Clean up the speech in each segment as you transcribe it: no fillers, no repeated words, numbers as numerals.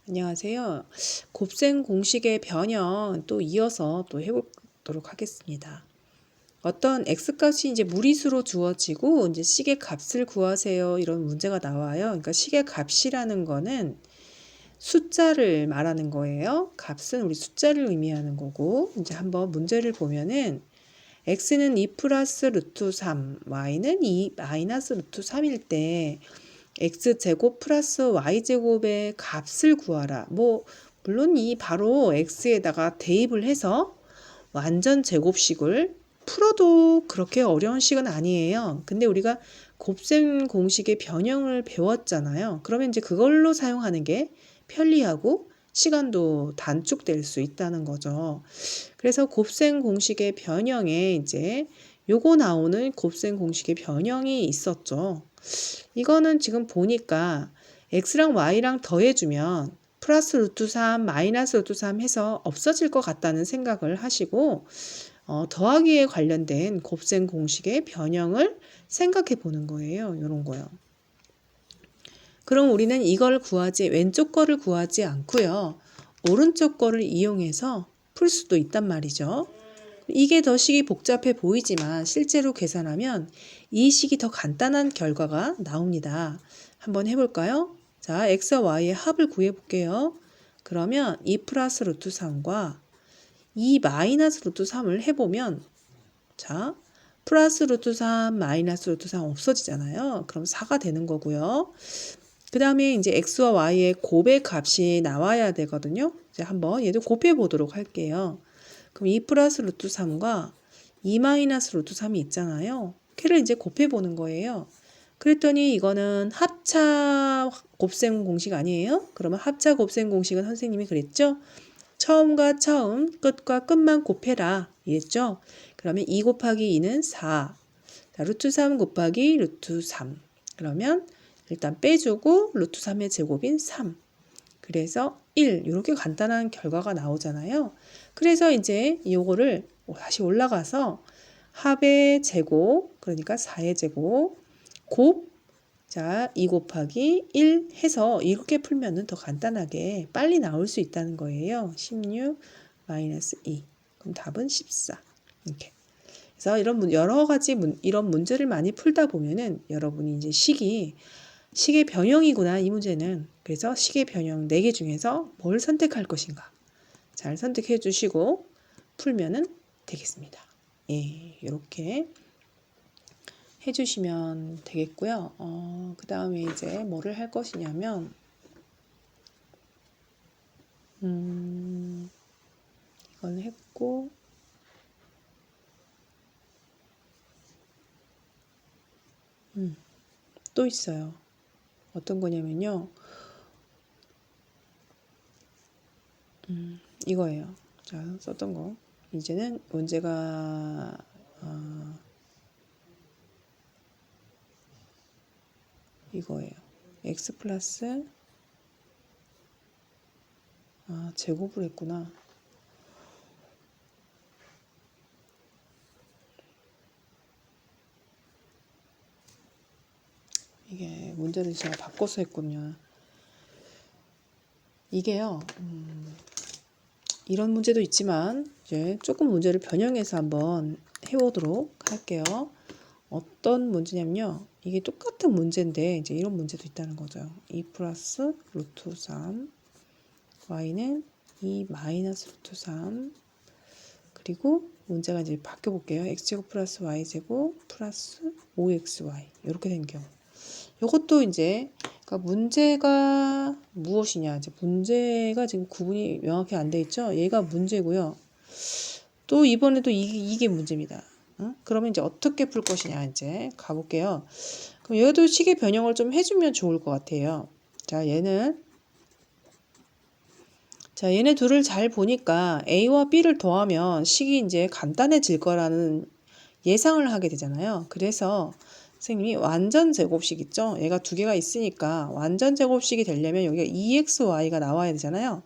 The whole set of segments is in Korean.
안녕하세요. 곱셈 공식의 변형 또 이어서 또 해보도록 하겠습니다. 어떤 x값이 이제 무리수로 주어지고 이제 식의 값을 구하세요. 이런 문제가 나와요. 그러니까 식의 값이라는 거는 숫자를 말하는 거예요. 값은 우리 숫자를 의미하는 거고, 이제 한번 문제를 보면은 x는 2 플러스 루트 3, y는 2 마이너스 루트 3일 때 x제곱 플러스 y제곱의 값을 구하라. 물론 이 바로 x에다가 대입을 해서 완전 제곱식을 풀어도 그렇게 어려운 식은 아니에요. 근데 우리가 곱셈 공식의 변형을 배웠잖아요. 그러면 이제 그걸로 사용하는 게 편리하고 시간도 단축될 수 있다는 거죠. 그래서 곱셈 공식의 변형에 이제 요거 나오는 곱셈 공식의 변형이 있었죠. 이거는 지금 보니까 x랑 y랑 더해주면 플러스 루트 3, 마이너스 루트 3 해서 없어질 것 같다는 생각을 하시고 더하기에 관련된 곱셈 공식의 변형을 생각해 보는 거예요. 이런 거요. 그럼 우리는 이걸 구하지 왼쪽 거를 구하지 않고요. 오른쪽 거를 이용해서 풀 수도 있단 말이죠. 이게 더 식이 복잡해 보이지만 실제로 계산하면 이 식이 더 간단한 결과가 나옵니다. 한번 해볼까요? 자, x와 y의 합을 구해볼게요. 그러면 2 플러스 루트 3과 2 마이너스 루트 3을 해보면 자, 플러스 루트 3 마이너스 루트 3 없어지잖아요. 그럼 4가 되는 거고요. 그 다음에 이제 x와 y의 곱의 값이 나와야 되거든요. 이제 한번 얘도 곱해 보도록 할게요. 그럼 2 플러스 루트 3과 2 마이너스 루트 3이 있잖아요. 걔를 이제 곱해 보는 거예요. 그랬더니 이거는 합차 곱셈 공식 아니에요? 그러면 합차 곱셈 공식은 선생님이 그랬죠? 처음과 처음, 끝과 끝만 곱해라. 이랬죠? 그러면 2 곱하기 2는 4. 자, 루트 3 곱하기 루트 3. 그러면 일단 빼주고 루트 3의 제곱인 3. 그래서 1 이렇게 간단한 결과가 나오잖아요. 그래서 이제 요거를 다시 올라가서 합의 제곱 그러니까 4의 제곱 곱 자, 2 곱하기 1 해서 이렇게 풀면은 더 간단하게 빨리 나올 수 있다는 거예요. 16 마이너스 2. 그럼 답은 14. 이렇게. 그래서 이런 여러 가지 이런 문제를 많이 풀다 보면은 여러분이 이제 식의 변형이구나 이 문제는. 그래서 식의 변형 4개 중에서 뭘 선택할 것인가 잘 선택해 주시고 풀면은 되겠습니다. 예, 이렇게 해주시면 되겠고요. 그 다음에 이제 뭐를 할 것이냐면 이건 했고 또 있어요. 어떤 거냐면요. 이거예요. 자, 썼던 거. 이제는 문제가 이거예요. x 플러스 제곱을 했구나. 이게 문제를 제가 바꿔서 했군요. 이게요. 이런 문제도 있지만 이제 조금 문제를 변형해서 한번 해보도록 할게요. 어떤 문제냐면요. 이게 똑같은 문제인데 이제 이런 문제도 있다는 거죠. 2 플러스 루트 3 y는 2 마이너스 루트 3 그리고 문제가 이제 바뀌어볼게요. x제곱 플러스 y제곱 플러스 5xy 이렇게 된 경우 이것도 이제 그러니까 문제가 무엇이냐 이제 문제가 지금 구분이 명확히 안 돼 있죠. 얘가 문제고요. 또 이번에도 이게 문제입니다. 그러면 이제 어떻게 풀 것이냐 이제 가볼게요. 그럼 얘도 식의 변형을 좀 해주면 좋을 것 같아요. 자, 얘네 둘을 잘 보니까 A와 B를 더하면 식이 이제 간단해질 거라는 예상을 하게 되잖아요. 그래서 선생님이 완전 제곱식 있죠? 얘가 두 개가 있으니까 완전 제곱식이 되려면 여기가 2xy가 나와야 되잖아요.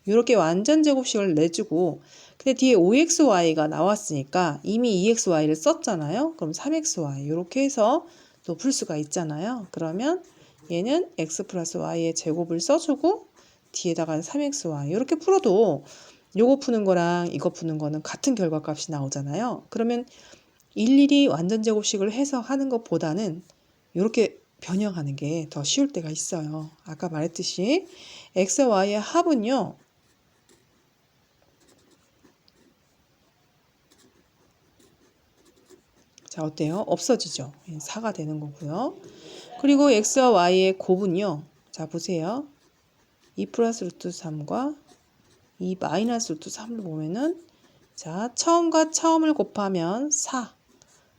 이렇게 완전 제곱식을 내주고 근데 뒤에 5xy가 나왔으니까 이미 2xy를 썼잖아요. 그럼 3xy 이렇게 해서 또 풀 수가 있잖아요. 그러면 얘는 x 플러스 y의 제곱을 써주고 뒤에다가 3xy 이렇게 풀어도 요거 푸는 거랑 이거 푸는 거는 같은 결과값이 나오잖아요. 그러면 일일이 완전제곱식을 해서 하는 것보다는 이렇게 변형하는 게 더 쉬울 때가 있어요. 아까 말했듯이 x와 y의 합은요. 자, 어때요? 없어지죠. 4가 되는 거고요. 그리고 x와 y의 곱은요. 자, 보세요. 2 플러스 루트 3과 2 마이너스 루트 3을 보면은 자, 처음과 처음을 곱하면 4,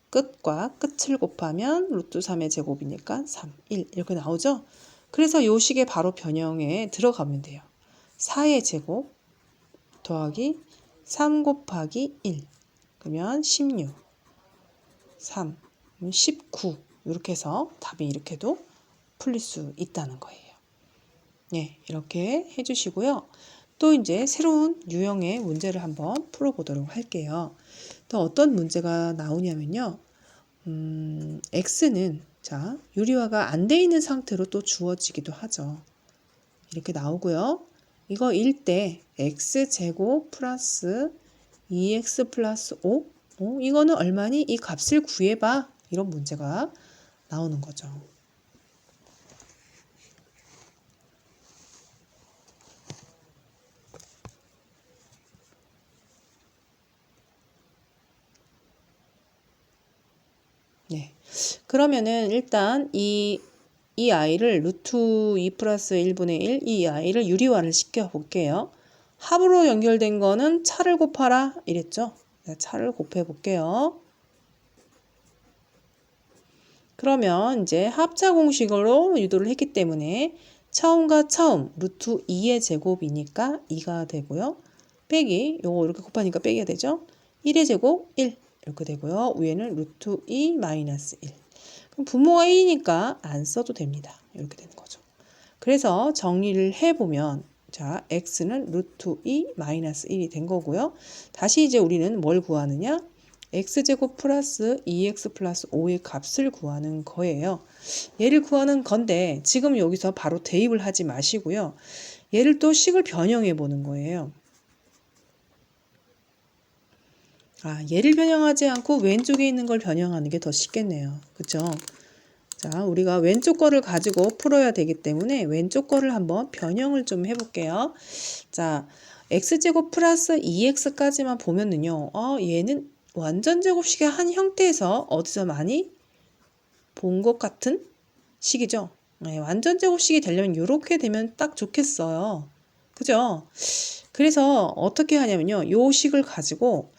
끝과 끝을 곱하면 루트 3의 제곱이니까 3, 1 이렇게 나오죠. 그래서 요 식의 바로 변형에 들어가면 돼요. 4의 제곱 더하기 3 곱하기 1 그러면 16, 3, 19 이렇게 해서 답이 이렇게도 풀릴 수 있다는 거예요. 네, 이렇게 해주시고요. 또 이제 새로운 유형의 문제를 한번 풀어보도록 할게요. 또 어떤 문제가 나오냐면요. x는 자 유리화가 안 돼 있는 상태로 또 주어지기도 하죠. 이렇게 나오고요. 이거 1대 x제곱 플러스 2x 플러스 5 이거는 얼마니? 이 값을 구해봐. 이런 문제가 나오는 거죠. 네. 그러면은 일단 이 아이를 루트 2 플러스 1분의 1 이 아이를 유리화를 시켜 볼게요. 합으로 연결된 거는 차를 곱하라 이랬죠. 차를 곱해 볼게요. 그러면 이제 합차 공식으로 유도를 했기 때문에 처음과 처음 루트 2의 제곱이니까 2가 되고요. 빼기 요거 이렇게 곱하니까 빼기가 되죠. 1의 제곱 1 이렇게 되고요. 위에는 루트 2 마이너스 1. 그럼 분모가 1이니까 안 써도 됩니다. 이렇게 되는 거죠. 그래서 정리를 해보면 자 x는 루트 2 마이너스 1이 된 거고요. 다시 이제 우리는 뭘 구하느냐? x제곱 플러스 2x 플러스 5의 값을 구하는 거예요. 얘를 구하는 건데 지금 여기서 바로 대입을 하지 마시고요. 얘를 또 식을 변형해 보는 거예요. 얘를 변형하지 않고 왼쪽에 있는 걸 변형하는 게 더 쉽겠네요. 그쵸? 자, 우리가 왼쪽 거를 가지고 풀어야 되기 때문에 왼쪽 거를 한번 변형을 좀 해볼게요. 자, x제곱 플러스 2x까지만 보면은요. 얘는 완전제곱식의 한 형태에서 어디서 많이 본 것 같은 식이죠. 네, 완전제곱식이 되려면 이렇게 되면 딱 좋겠어요. 그죠? 그래서 어떻게 하냐면요. 요 식을 가지고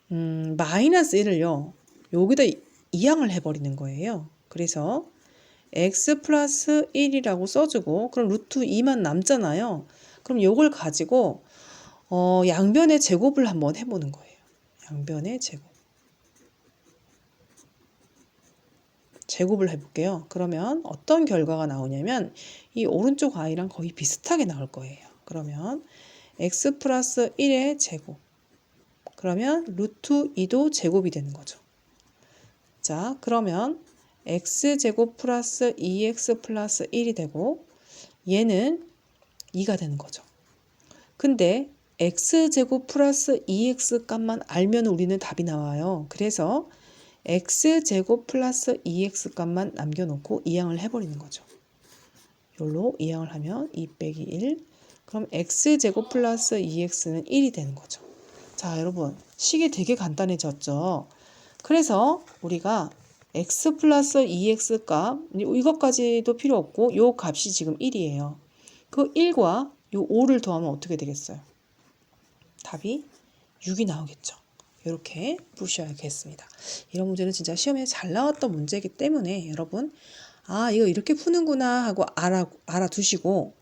마이너스 1을요. 여기다 이항을 해버리는 거예요. 그래서 x 플러스 1이라고 써주고 그럼 루트 2만 남잖아요. 그럼 요걸 가지고 양변의 제곱을 한번 해보는 거예요. 양변의 제곱을 해볼게요. 그러면 어떤 결과가 나오냐면 이 오른쪽 i랑 거의 비슷하게 나올 거예요. 그러면 x 플러스 1의 제곱 그러면 루트 2도 제곱이 되는 거죠. 자, 그러면 x제곱 플러스 2x 플러스 1이 되고 얘는 2가 되는 거죠. 근데 x제곱 플러스 2x 값만 알면 우리는 답이 나와요. 그래서 x제곱 플러스 2x 값만 남겨놓고 이항을 해버리는 거죠. 이걸로 이항을 하면 2 빼기 1 그럼 x제곱 플러스 2x는 1이 되는 거죠. 자, 여러분 식이 되게 간단해졌죠. 그래서 우리가 x 플러스 2x 값 이것까지도 필요 없고 요 값이 지금 1이에요. 그 1과 요 5를 더하면 어떻게 되겠어요? 답이 6이 나오겠죠. 이렇게 푸셔야겠습니다. 이런 문제는 진짜 시험에 잘 나왔던 문제이기 때문에 여러분 이거 이렇게 푸는구나 하고 알아두시고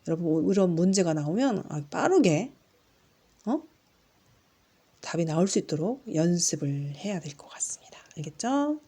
여러분 이런 문제가 나오면 빠르게 답이 나올 수 있도록 연습을 해야 될 것 같습니다. 알겠죠?